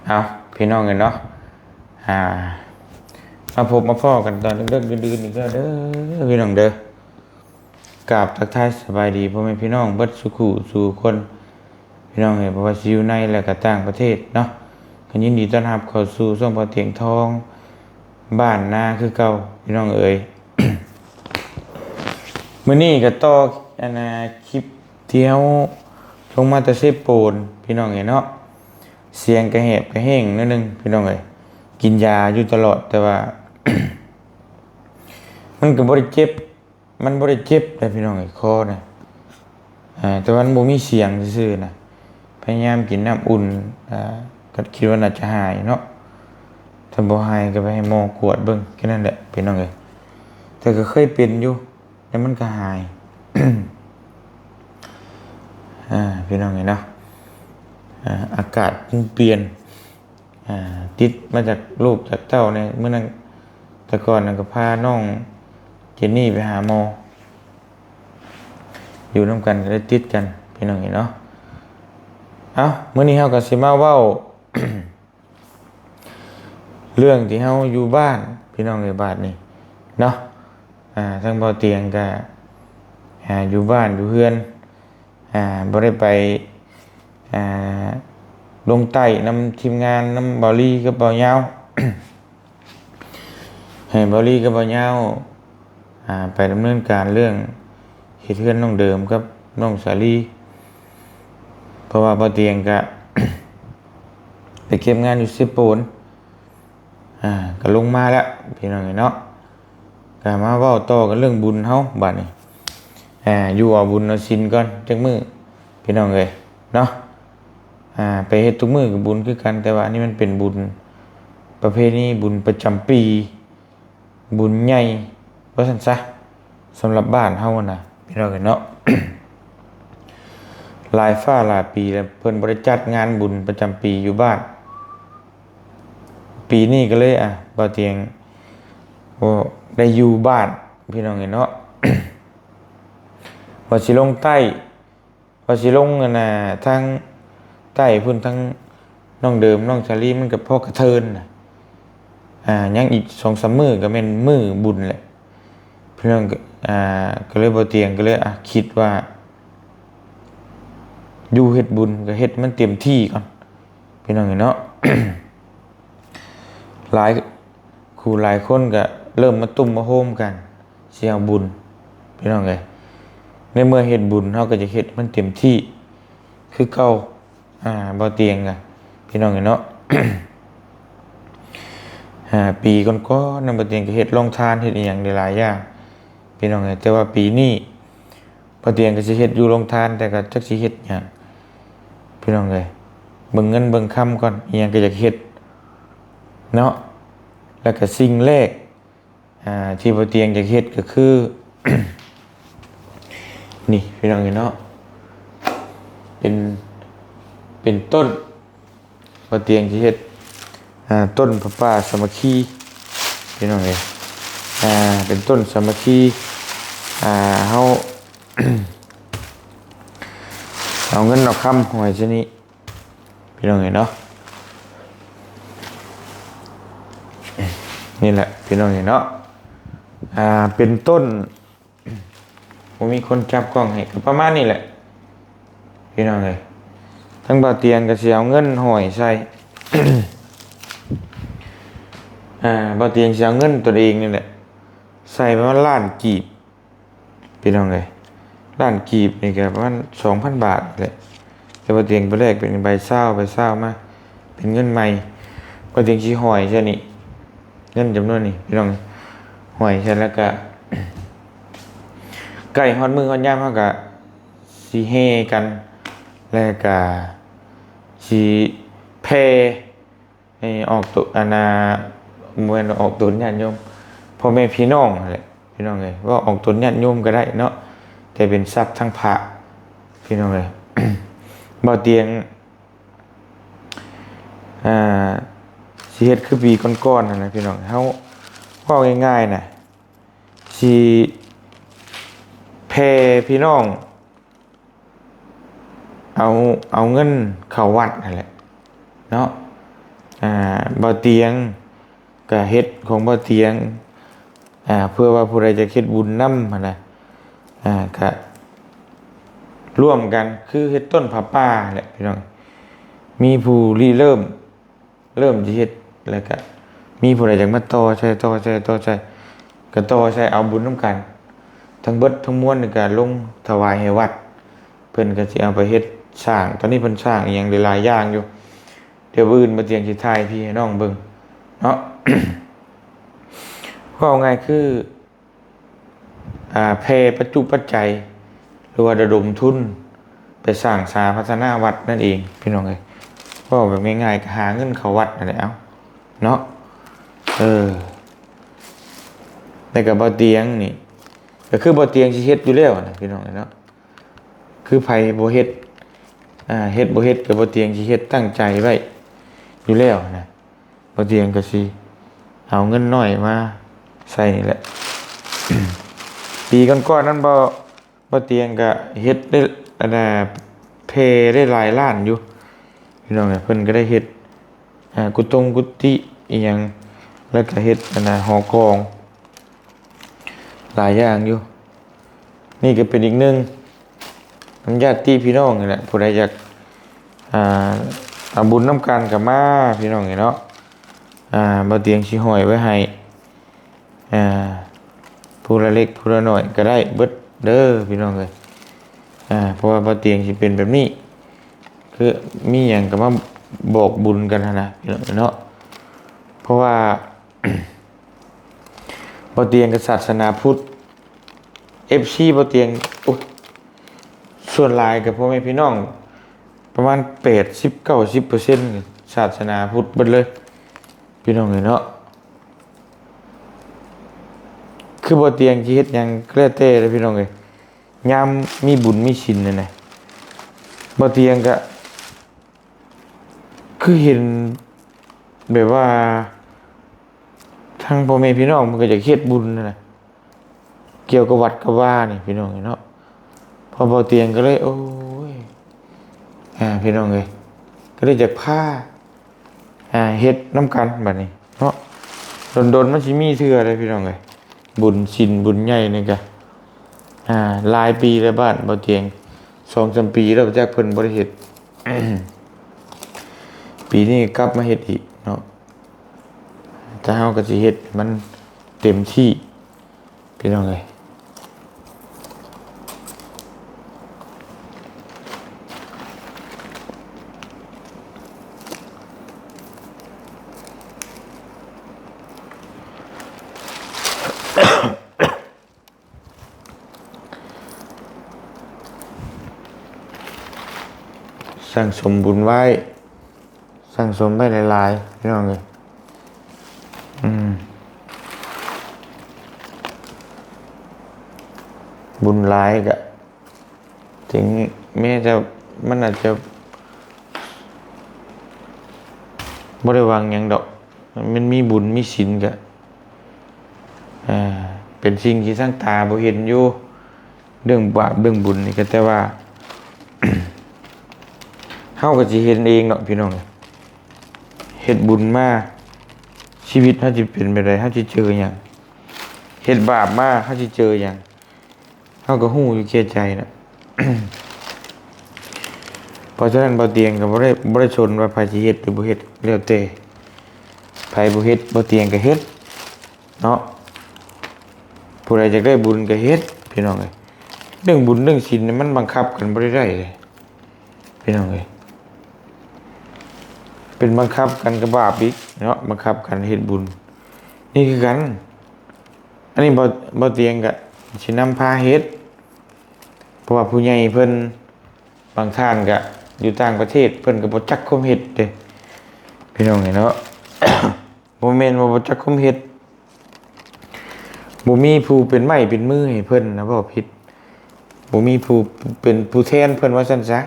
เอาพี่น้องกันเนาะอ่ามาพบมาพ้อกันตอนเลิกๆดื่นๆอีกแล้วเด้อพี่น้องเด้อกราบทักทายสบายดีพ่อแม่พี่น้องเบิดสุขุสู่คนพี่น้องเห็นเพราะว่าสิอยู่ในและก็ต่างประเทศเนาะก็ยินดีต้อนรับเข้าสู่ช่องพอเตียงทองบ้านนาคือเก่าพี่น้องเอ๋ย มื้อนี้ก็ต่อคลิปที่เฮาลงมาแต่เซโปนพี่น้องเอ๋ยเนาะเสียงกระแหบกระแห้งนิดนึงพี่น้องเอ๋ยกินยาอยู่ตลอดแต่ว่า มันก็บ่ได้เจ็บมันบ่ได้เจ็บเลยพี่น้องเอ๋ยคอน่ะแต่ว่ามันบ่มีเสียงซื่อๆน่ะพยายามกินน้ำอุ่นก็คิดว่าน่าจะหายเนาะถ้าบ่หายก็ไปให้หมอกวดเบิ่งแค่นั้นแหละพี่น้องเอ๋ยแต่ก็เคยเป็นอยู่แต่มันก็หาย พี่น้องเห็นเนาะอากาศเปลี่ยนติดมาจากลูกจากเต้าเนี่ยเมื่อนั้นแต่ก่อนก็พาน้องเจนนี่ไปหาหมออยู่น้ำกันก็ได้ติดกันพี่น้องเห็นเนาะเอาเมื่อนี้เฮาก็สิมาเว้า เรื่องที่เฮาอยู่บ้านพี่น้องในบ้านนี่เนาะทั้งบ่อเตียงก็อยู่บ้านอยู่เฮือนบ่ได้ไปลงใต้นำทีมงานนำเบาลี่กับเบาเยาว ให้เบาลี่กับเบาเยาวไปดำเนินการเรื่องเฮ็ดเฮือนน้องเดิมกับน้องสาลีเพราะว่าบ่อเตียงก็ ไปเก็บงานอยู่สิโปนก็ลงมาแล้วพี่น้องเนาะก็มาเว้าต่อกันเรื่องบุญเฮาบัดนี้อยู่เอาบุญเอาศีลก่อนจักมื้อพี่น้องเอ้ยเนาะไปเฮ็ดทุกมื้อก็บุญคือกันแต่ว่านี่มันเป็นบุญประเพณีบุญประจำปีบุญใหญ่ว่าซั่นซะสำหรับบ้านเฮาน่ะพี่น้องเอ้ยเนาะ หลายฟ้าหลายปีแล้วเพิ่นบ่ได้จัดงานบุญประจำปีอยู่บ้านปีนี้ก็เลยบ่เตียงได้อยู่บ้านพี่น้องเห็นเนาะ ว่าสิลงใต้ว่าสิลงทางใต้พุ่นทั้งน้องเดิมน้องชาลีมันก็พอกระเทินน่ะยังอีก 2-3 มื้อก็แม่นมื้อบุญแหละพี่น้องก็เลยบ่เตียงก็เลยคิดว่าอยู่เฮ็ดบุญก็เฮ็ดมันเต็มที่ก่อนพี่น้องเห็นเนาะ หลายคนก็เริ่มมาตุ้มมาโฮมกันสิเอาบุญพี่น้องเอ้ยในเมื่อเฮ็ดบุญเฮาก็จะเฮ็ดมันเต็มที่คือเก่าบ่เตียงพี่น้องเอ้ยเนาะ ปีก่อนๆนำบ่เตียงก็เฮ็ดโรงทานเฮ็ดอีหยังได้หลายอย่างพี่น้องเอ้ยแต่ว่าปีนี้บ่เตียงก็สิเฮ็ดอยู่โรงทานแต่ก็จักสิเฮ็ดหยังพี่น้องเอ้ยเบิ่งเงินเบิ่งคำก่อนอีหยังก็อยากเฮ็ดเนาะแล้วก็สิ่งแรกที่บ่เตียงอยากเฮ็ดก็คือ นี่พี่น้องเนาะเป็นต้นบ่เตียงสิเฮ็ดต้นพระป่าสามัคคีพี่น้องเอ้ยเป็นต้นสามัคคีเฮา เอาเงินเอาคำหอยซะนี่พี่น้องเอ้ยเนาะนี่แหละพี่น้องเห็นเนาะเป็นต้นผมมีคนจับกล้องให้ก็ประมาณนี้แหละพี่น้องเลยทั้งบ่าเตียงก็สิเอาเงินหอยใส่ บ่าเตียงสิเอาเงินตัวเองนี่แหละใส่ประมาณล้านกีบพี่น้องเลยล้านกีบนี่ก็ประมาณ 2,000 บาทแหละแต่บ่าเตียงไปแรกเป็นใบเศร้ามาเป็นเงินใหม่บ่าเตียงสิหอยซะนี่เงินจำนวนนี้พี่น้องหอยใช่แล้วก็ไก่ฮอดมือฮอดย่ามเขาก็สิเฮกันแล้วก็สิแพ่ให้ออกตัวเหมือนออกตัวญาติโยมพ่อแม่พี่น้องนั่นแหละพี่น้องเอ้ยว่าออกตัวญาติโยมก็ได้เนาะแต่เป็นทรัพย์ทั้งพระพี่น้องเอ้ย บ่เตียงสิเฮ็ดคือปีก่อนๆนั่นนะพี่น้องเฮาเว้าง่ายๆน่ะสิแพ่พี่น้องเอาเงินเข้าวัดนั่นแหละเนาะ บ่เตียงก็เฮ็ดของบ่เตียงเพื่อว่าผู้ใดจะเฮ็ดบุญนำหั่นน่ะก็ร่วมกันคือเฮ็ดต้นผ้าป่าแหละพี่น้องมีผู้ริเริ่มสิเฮ็ดแล้วก็มีผู้ใดอยากมาต่อใช้ก็ต่อใช้เอาบุญนำกันทั้งเบิดทั้งมวลนี่ก็ลงถวายให้วัดเพิ่นก็สิเอาไปเฮ็ดสร้างตอนนี้เพิ่นสร้างอีหยังหลายอย่างอยู่เดี๋ยวมื้ออื่นบ่เตียงสิถ่ายพี่ให้น้องเบิ่งเนาะ ว่าง่ายคือแผ่ปัจจุปัจจัยหรือว่าระดมทุนไปสร้างศาลาพัฒนาวัดนั่นเองพี่น้องเอ้ยว่าแบบง่ายๆก็หาเงินเข้าวัดนั่นแหละเนาะแต่กับบ่เตียงนี่ก็คือบ่เตียงสิเฮ็ดอยู่แล้วนะพี่น้องเนาะคือไผบ่เฮ็ดเฮ็ดบ่เฮ็ดก็บ่เตียงสิเฮ็ดตั้งใจไว้อยู่แล้วนะบ่เตียงก็สิเอาเงินน้อยมาใส่นี่แหละ ปีก่อนๆนั้นบ่เตียงก็เฮ็ดได้เพได้หลายล้านอยู่พี่น้องเพิ่นก็ได้เฮ็ดกุฏิอีหยังแล้วก็เฮ็ดหอกองหลายอย่างอยู่นี่ก็เป็นอีกหนึ่งญาติพี่น้องนี่แหละผู้ใดอยากเอาบุญน้ำกันกับมาพี่น้องเนาะบ่เตียงสิห้อยไว้ให้ผู้ละเล็กผู้ละน้อยก็ได้เบิดเด้อพี่น้องเอ้ยเพราะว่าบ่เตียงสิเป็นแบบนี้คือมีหยังก็มาบอกบุญกันนะพี่น้องเนาะเพราะว่า บ่เตียงกับศาสนาพุทธ FC บ่เตียงส่วนหลายกับพ่อแม่พี่น้องประมาณ80-90%ศาสนาพุทธเบิดเลยพี่น้องเนาะคือบ่เตียงสิเฮ็ดหยังก็แล้วแต่เลยพี่น้องเอ้ยยามมีบุญมีศีลนั่นน่ะบ่เตียงก็คือเห็นแบบว่าทางพ่อแม่พี่น้องมันก็จะเฮ็ดบุญนั่นน่ะเกี่ยวกับวัดกับว่านี่พี่น้องเนาะพอบ่เตียงก็เลยโอ้ยพี่น้องเอ้ยก็เลยจะพาเฮ็ดน้ำกันบัดนี้เนาะดนๆมันสิมีเทื่อเลยพี่น้องเอ้ยบุญศีลบุญใหญ่นี่ก็หลายปีแล้วบ้านบ่เตียง 2-3 ปีแล้วจากเพิ่นบ่ได้เฮ็ด ปีนี้กลับมาเฮ็ดอีกเนาะถ้าเฮาก็สิเฮ็ดมันเต็มที่พี่น้องเอ้ยสั่งสมบุญไว้สั่งสมไว้หลายๆพี่น้องเอ้ยบุญหลายก็ถึงแม้จะมันอาจจะบ่ได้หวังหยังดอกมันมีบุญมีศีลก็เป็นสิ่งที่ทางตาบ่เห็นอยู่เรื่องบาปเรื่องบุญนี่ก็แต่ว่า เฮาก็สิเห็นเองเนาะพี่น้องเฮ็ดบุญมาชีวิตเฮาสิเป็นไปได้เฮาสิเจอหยังเฮ็ดบาปมาเฮาสิเจอหยังเฮาก็ฮู้อยู่แก่ใจน่ะ เพราะฉะนั้นบ่เตียงก็บ่ได้ชนว่าไผสิเฮ็ดหรือบ่เฮ็ดแล้วแต่ไผบ่เฮ็ดบ่เตียงก็เฮ็ดเนาะผู้ใดอยากได้บุญก็เฮ็ดพี่น้องเอ้ยเรื่องบุญเรื่องศีลนี่มันบังคับกันบ่ได้เลยพี่น้องเอ้ยเป็นบังคับกันกับบาปอีกเนาะบังคับกันเฮ็ดบุญนี่คือกันอันนี้บ่เตียงก็สินำพาเฮ็ดเพราะว่าผู้ใหญ่เพิ่นบางท่านก็อยู่ต่างประเทศเพิ่นก็บ่จักความเฮ็ดเด้พี่น้องเนาะ บ่แม่นว่าบ่จักความเฮ็ดบ่มีผู้เป็นไม้เป็นมือให้เพิ่นนะบ่ผิดบ่มีผู้เป็นผู้แทนเพิ่นว่าซั่นซะ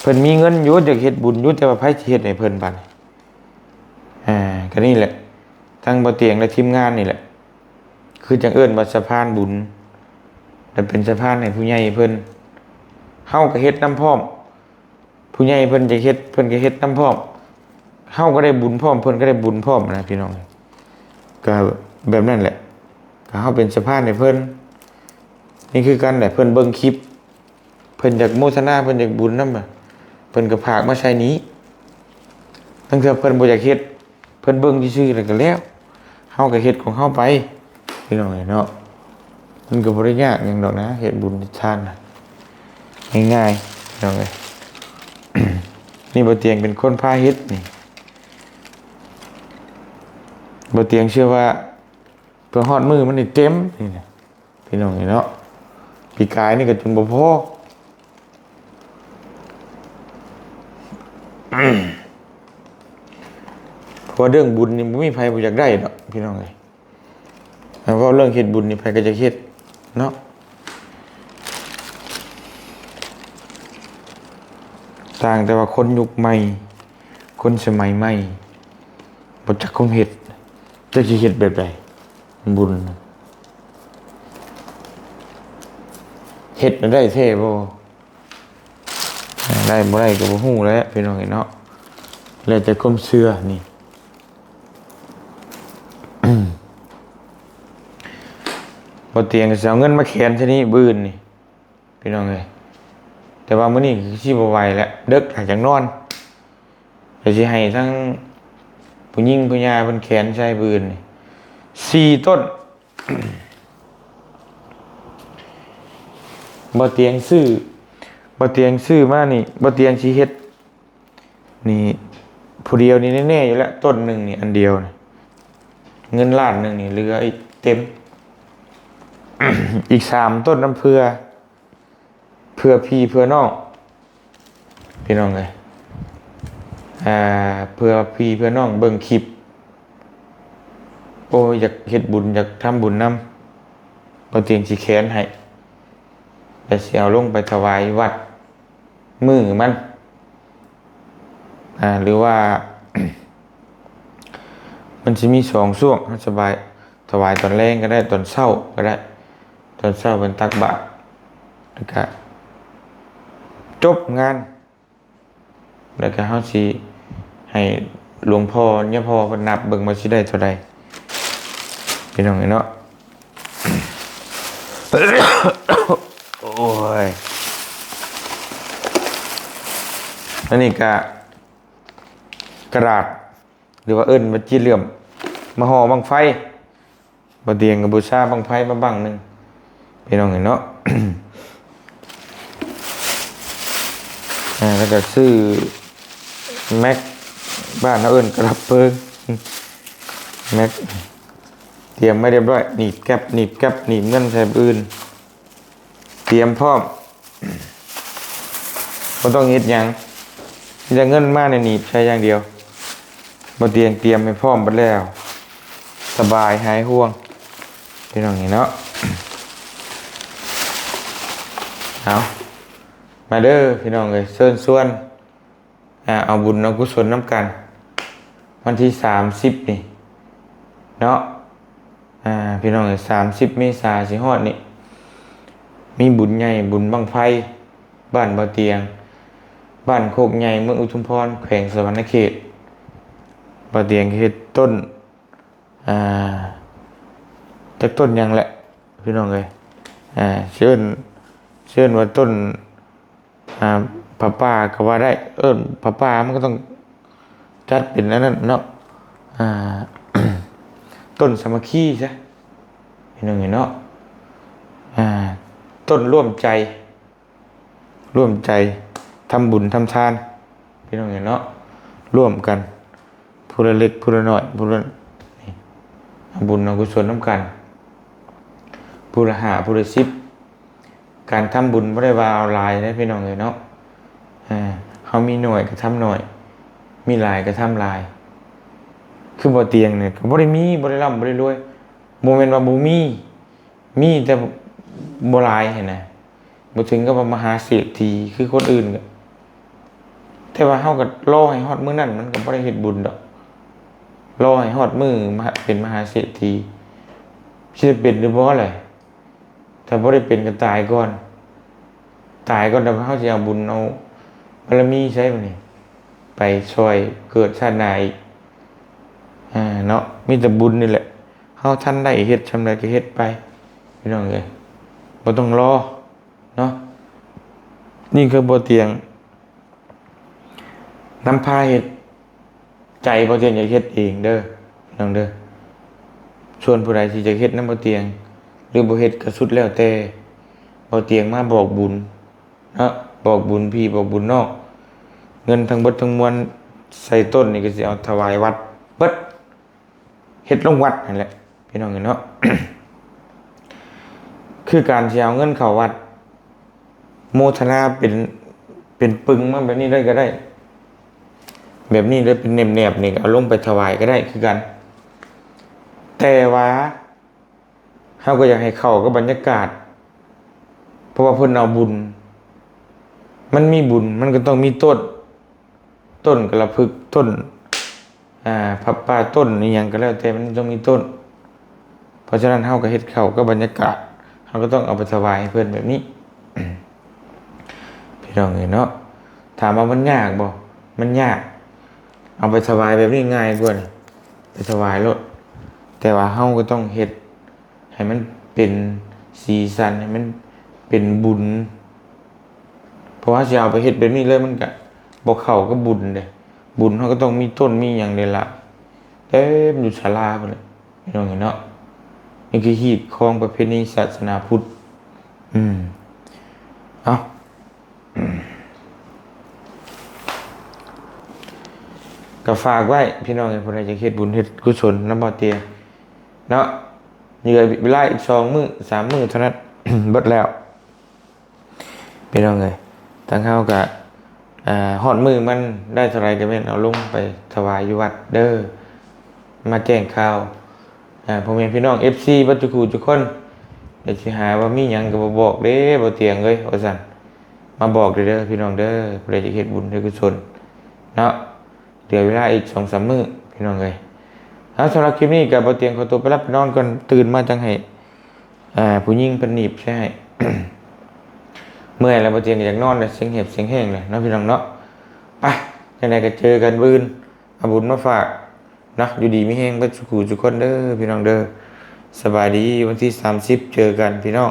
เพิ่นมีเงินอยู่อยากเฮ็ดบุญอยู่แต่ว่าไผสิเฮ็ดให้เพิ่นบัดก็นี่แหละทั้งบ่เตียงและทีมงานนี่แหละคือจังเอิ้นว่าสะพานบุญแต่เป็นสะพานให้ผู้ใหญ่เพิ่นเฮาก็เฮ็ดนำพร้อมผู้ใหญ่เพิ่นจะเฮ็ดเพิ่นก็เฮ็ดนำพร้อม เฮาก็ได้บุญพร้อมเพิ่นก็ได้บุญพร้อมนะพี่น้องก็แบบนั้นแหละก็เฮาเป็นสะพานให้เพิ่นนี่คือกันแหละเพิ่นเบิ่งคลิปเพิ่นอยากโมทนาเพิ่นอยากบุญนำเพิ่นก็ฝากมาใช้นี้ตั้งแต่เพิ่นบ่อยากเฮ็ดเพิ่นเบิ่งซื่อๆแล้วก็แล้วเฮาก็เฮ็ดของเฮาไปพี่น้องเนาะมันก็บ่ได้ยากหยังดอกนะเฮ็ดบุญทานน่ะง่ายๆพี่น้องเอ้ย นี่บ่เตียงเป็นคนพาเฮ็ดนี่บ่เตียงเชื่อว่าเพื่อฮอดมือมันนี่เต็มนี่นะพี่น้องเนาะปีกายนี่ก็จนบ่พอเพราะเรื่องบุญนี่บ่มีไผบ่อยากได้ดอกพี่น้องเอ้ยแต่ว่าเรื่องเฮ็ดบุญนี่ไผก็จะเฮ็ดเนาะต่างแต่ว่าคนยุคใหม่คนสมัยใหม่บ่จักคงเฮ็ดจะสิเฮ็ดแบบใดบุญเฮ็ดได้แท้บ่ได้บ่ได้ก็บ่ฮู้แหล้วพี่น้องเนาะแล้วแต่ความเชื่อนี่บ่เตียงก็สิเอาเงินมาแขนซะนี่บื้นนี่พี่น้องเอ้ยแต่ว่ามื้อนี้คือสิบ่ไหวแล้วดึกหาจังนอนเดี๋ยวสิให้ทั้งผู้หญิงผู้ชายเพิ่นแขนใช้บื้นนี่4ต้น บ่เตียงซื้อมานี่บ่เตียงสิเฮ็ดนี่ผู้เดียวนี่แน่ๆอยู่แล้วต้นหนึงนี่อันเดียวนี่เงินล้านหนึงนี่เหลืออีกเต็ม อีก3ต้นน้ำเพื่อพี่เพื่อน้องพี่น้องเอ้ยเพื่อพี่เพื่อน้องเบิ่งคลิปโอ้อยากเฮ็ดบุญอยากทำบุญนำบ่เตียงสิแขนให้แล้วสิเอาลงไปถวายวัดมื้อมันหรือว่า มันสิมี2ช่วงสบายถวายตอนแลงก็ได้ตอนเช้าก็ได้ตอนเช้าเป็นตักบาตรแล้วก็จบงานแล้วก็เฮาสิให้หลวงพ่อย่าพ่อเพิ่นนับเบิ่งว่าสิได้เท่าใดพี่น้องเนาะ โอ้ยอันนี้ก็กระดาษหรือว่าเอิ้นว่าจีเหลื่อมมาห่อบังไฟบ่เตียงกับบูชาบังไฟมาบังหนึงพี่น้องเนาะ แล้วก็ซื้อแม็กบ้านเราเอิ้นกระดับเปิงแม็กเตรียมไม่เรียบร้อยหนีบแก๊บหนีบเงินใส่อื่นเตรียมพร้อมบ่ต้องเฮ็ดหยังมีแต่เงินมาในหนีบใช้อย่างเดียวบ่เตรียมให้พร้อมเบิดแล้วสบายหายห่วงพี่น้องเนาะ เอามาเด้อพี่น้องเอ้ยเชิญชวนเอาบุญเอากุศลน้ำกันวันที่30นี่เนาะพี่น้องเอ้ย30เมษายนสิฮอดนี่มีบุญใหญ่บุญบั้งไฟบ้านบ่อเตียงบ้านโคกใหญ่เมืองอุทุมพรแขวงสวรรณเขตบ่อเตียงเฮ็ดต้นจักต้นหยังแหละพี่น้องเอ้ยเชิญว่าต้นผาป่าก็ว่าได้ผาป่ามันก็ต้องจัดเป็นนั้นเนาะ ต้นสามัคคีใช่พี่น้องเนาะต้นร่วมใจทำบุญทำทานพี่น้องเนาะร่วมกันผู้ละเล็กผู้ละน้อยผู้ละนี่บุญเอากุศลน้ำกันผู้ละ5ผู้ละ10การทำบุญไม่ได้ว่าเอาลายนะพี่น้องเนาะเขามีหน่วยก็ทำหน่อยมีลายก็ทำลายคือบ่เตียงเนี่ยก็บ่ได้มีบ่ได้ร่ำบ่ได้รวยบ่แม่นว่าบ่มีแต่บ่หลายหั่นน่ะบ่ถึงกับว่ามหาเศรษฐีคือคนอื่นก็แต่ว่าเฮาก็รอให้ฮอดมื้อนั้นมันก็บ่ได้เฮ็ดบุญดอกรอให้ฮอดมื้อเป็นมหาเศรษฐีสิเป็นหรือบ่ล่ะถ้าบ่ได้เป็นก็ตายก่อนแล้วเฮาสิเอาบุญเอาบารมีใช้บ่นี่ไป ไปช่วยเกิดชาติหน้าอีกเนาะมีแต่บุญนี่แหละเฮาท่านได้เฮ็ดชำใดก็เฮ็ดไปพี่น้องเอ้ยบ่ต้องรอเนาะนี่คือบ่เตียงนำพาเฮ็ดใจบ่เตียงอยากเฮ็ดเองเด้อพี่น้องเด้อชวนผู้ใดที่จะเฮ็ดนำบ่เตียงหรือบ่เฮ็ดก็สุดแล้วแต่บ่เตียงมาบอกบุญเนาะบอกบุญพี่บอกบุญนอกเงินทั้งเบิดทั้งมวลใส่ต้นนี่ก็สิเอาถวายวัดเบิดเฮ็ดลงวัดนั่นแหละพี่น้องเนาะ คือการสิเอาเงินเข้าวัดโมทนาเป็นปึงมาแบบนี้ได้ก็ได้แบบนี้เลยเป็นแนบๆนี่เอาลงไปถวายก็ได้คือกันแต่ว่าเฮาก็อยากให้เข้ากับบรรยากาศเพราะว่าเพิ่นเอาบุญมันมีบุญมันก็ต้องมีต้นกระพึกต้นผับป่าต้นนี่หยังก็แล้วแต่มันต้องมีต้นเพราะฉะนั้นเฮาก็เฮ็ดเข้ากับบรรยากาศเฮาก็ต้องเอาไปถวายให้เพิ่นแบบนี้ พี่น้องเนาะถามว่ามันยากบ่มันยากเอาไปถวายแบบนี้ง่ายกว่านี่ไปถวายรถแต่ว่าเฮาก็ต้องเฮ็ดให้มันเป็นสีสันให้มันเป็นบุญเพราะว่าสิเอาไปเฮ็ดแบบนี้เลยมันก็บ่เข้ากับบุญเด้บุญเฮาก็ต้องมีต้นมีหยังนี่ล่ะเต็มอยู่ศาลาพุ่นเลยพี่น้องเนาะนี่คือฮีตของประเพณีศาสนาพุทธเอาก็ฝากไว้พี่น้องผู้ใดจะเฮ็ดบุญเฮ็ดกุศลนำบ่เตียเนาะเหลือเวลาอีก2มื้อ3มื้อเท่านั้น เบิดแล้วพี่น้องเอ้ยทางเฮาก็ฮอดมื้อมันได้เท่าไหร่ก็แม่นเอาลงไปถวายอยู่วัดเด้อมาแจ้งข่าวพ่อแม่พี่น้อง FC บัดทุกคู่ทุกคนเดี๋ยวสิหาว่ามีหยังก็บ่บอกเด้บ่เตียงเอ้ยว่าซั่นมาบอกเด้อพี่น้องเด้อผู้ใดจะเฮ็ดบุญเฮ็ดกุศลเนาะเหลือเวลาอีก 2-3 มื้อพี่น้องเอ้ยสำหรับคลิปนี้ก็บ่เตียงขอตัวไปรับไปนอนก่อนตื่นมาจังให้ผู้หญิงเพิ่นหนีบใช่ เมื่อยแล้วบ่เตียงอยากนอนเลยเสียงเห็บเสียงแห้งเลยเนาะพี่น้องเนาะไปจังได๋ก็เจอกันมื้ออื่นเอาบุญมาฝากนะอยู่ดีมีแฮงเบิดทุกคู่ทุกคนเด้อพี่น้องเด้อสบายดีวันที่30เจอกันพี่น้อง